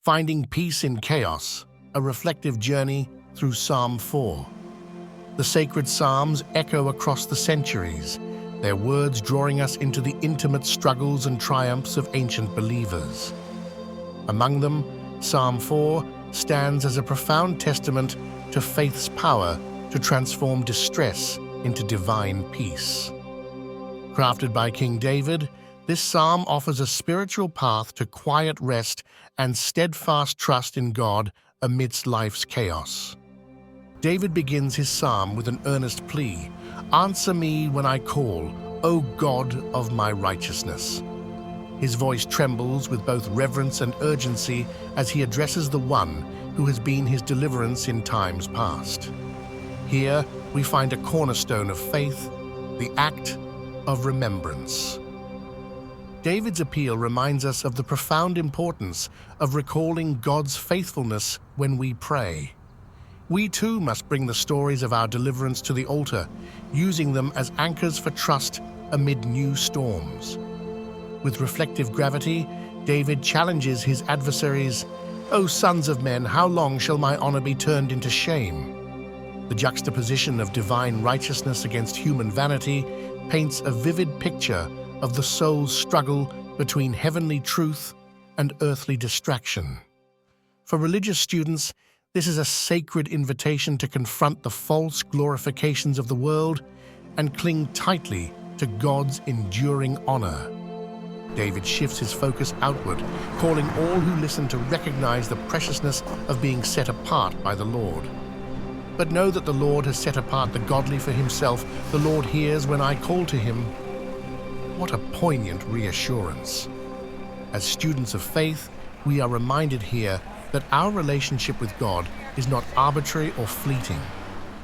Finding Peace in Chaos, a reflective journey through Psalm 4. The sacred psalms echo across the centuries, their words drawing us into the intimate struggles and triumphs of ancient believers. Among them, Psalm 4 stands as a profound testament to faith's power to transform distress into divine peace. Crafted by King David, this psalm offers a spiritual path to quiet rest and steadfast trust in God amidst life's chaos. David begins his psalm with an earnest plea, "Answer me when I call, O God of my righteousness." His voice trembles with both reverence and urgency as he addresses the one who has been his deliverance in times past. Here we find a cornerstone of faith, the act of remembrance. David's appeal reminds us of the profound importance of recalling God's faithfulness when we pray. We too must bring the stories of our deliverance to the altar, using them as anchors for trust amid new storms. With reflective gravity, David challenges his adversaries, "O sons of men, how long shall my honor be turned into shame?" The juxtaposition of divine righteousness against human vanity paints a vivid picture of the soul's struggle between heavenly truth and earthly distraction. For religious students, this is a sacred invitation to confront the false glorifications of the world and cling tightly to God's enduring honor. David shifts his focus outward, calling all who listen to recognize the preciousness of being set apart by the Lord. But know that the Lord has set apart the godly for himself. The Lord hears when I call to him. What a poignant reassurance. As students of faith, we are reminded here that our relationship with God is not arbitrary or fleeting.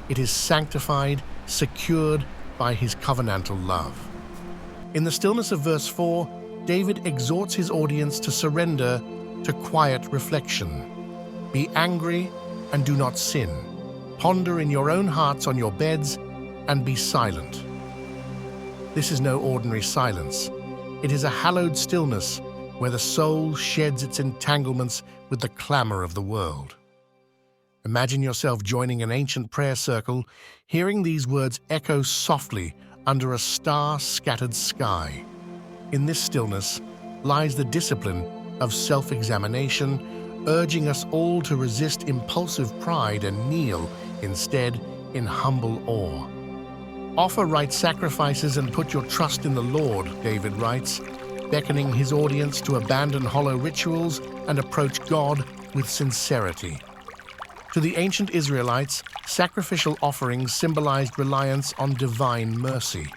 It is sanctified, secured by his covenantal love. In the stillness of verse 4, David exhorts his audience to surrender to quiet reflection. Be angry and do not sin. Ponder in your own hearts on your beds and be silent. This is no ordinary silence. It is a hallowed stillness where the soul sheds its entanglements with the clamor of the world. Imagine yourself joining an ancient prayer circle, hearing these words echo softly under a star-scattered sky. In this stillness lies the discipline of self-examination, urging us all to resist impulsive pride and kneel instead in humble awe. Offer right sacrifices and put your trust in the Lord, David writes, beckoning his audience to abandon hollow rituals and approach God with sincerity. To the ancient Israelites, sacrificial offerings symbolized reliance on divine mercy.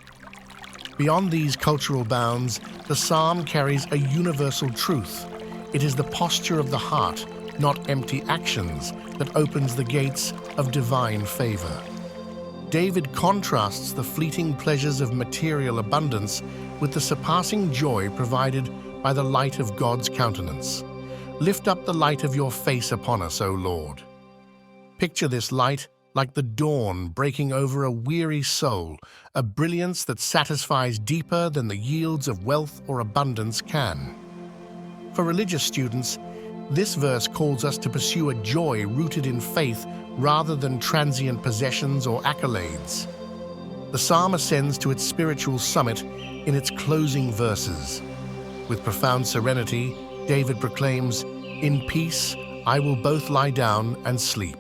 Beyond these cultural bounds, the psalm carries a universal truth. It is the posture of the heart, not empty actions, that opens the gates of divine favor. David contrasts the fleeting pleasures of material abundance with the surpassing joy provided by the light of God's countenance. Lift up the light of your face upon us, O Lord. Picture this light like the dawn breaking over a weary soul, a brilliance that satisfies deeper than the yields of wealth or abundance can. For religious students, this verse calls us to pursue a joy rooted in faith rather than transient possessions or accolades. The psalm ascends to its spiritual summit in its closing verses. With profound serenity, David proclaims, "In peace I will both lie down and sleep.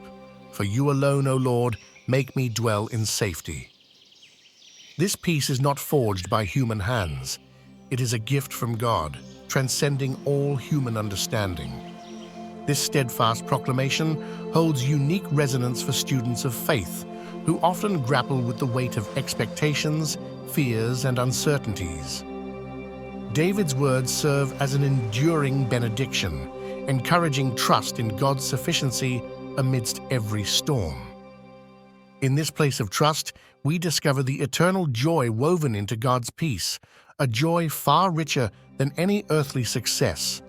For you alone, O Lord, make me dwell in safety." This peace is not forged by human hands. It is a gift from God, transcending all human understanding. This steadfast proclamation holds unique resonance for students of faith, who often grapple with the weight of expectations, fears, and uncertainties. David's words serve as an enduring benediction, encouraging trust in God's sufficiency amidst every storm. In this place of trust, we discover the eternal joy woven into God's peace, a joy far richer than any earthly success.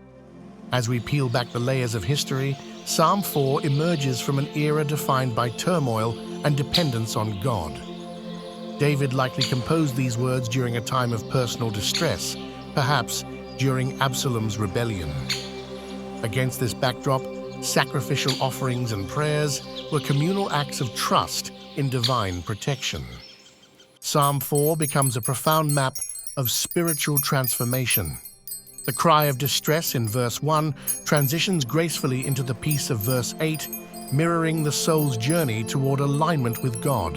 As we peel back the layers of history, Psalm 4 emerges from an era defined by turmoil and dependence on God. David likely composed these words during a time of personal distress, perhaps during Absalom's rebellion. Against this backdrop, sacrificial offerings and prayers were communal acts of trust in divine protection. Psalm 4 becomes a profound map of spiritual transformation. The cry of distress in verse 1 transitions gracefully into the peace of verse 8, mirroring the soul's journey toward alignment with God.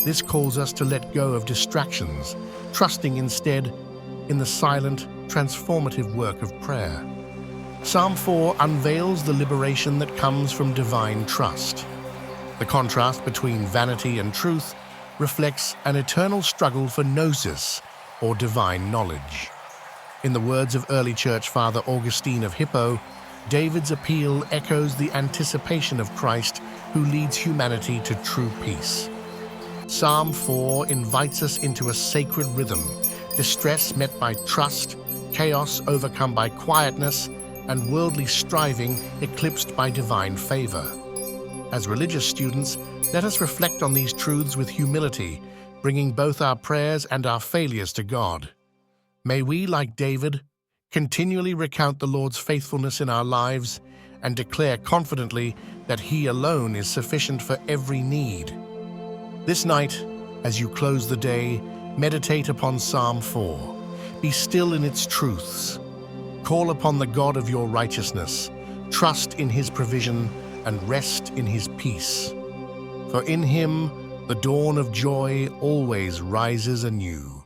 This calls us to let go of distractions, trusting instead in the silent, transformative work of prayer. Psalm 4 unveils the liberation that comes from divine trust. The contrast between vanity and truth reflects an eternal struggle for gnosis, or divine knowledge. In the words of early church father Augustine of Hippo, David's appeal echoes the anticipation of Christ who leads humanity to true peace. Psalm 4 invites us into a sacred rhythm, distress met by trust, chaos overcome by quietness, and worldly striving eclipsed by divine favor. As religious students, let us reflect on these truths with humility, bringing both our prayers and our failures to God. May we, like David, continually recount the Lord's faithfulness in our lives and declare confidently that He alone is sufficient for every need. This night, as you close the day, meditate upon Psalm 4. Be still in its truths. Call upon the God of your righteousness, trust in His provision, and rest in His peace. For in Him, the dawn of joy always rises anew.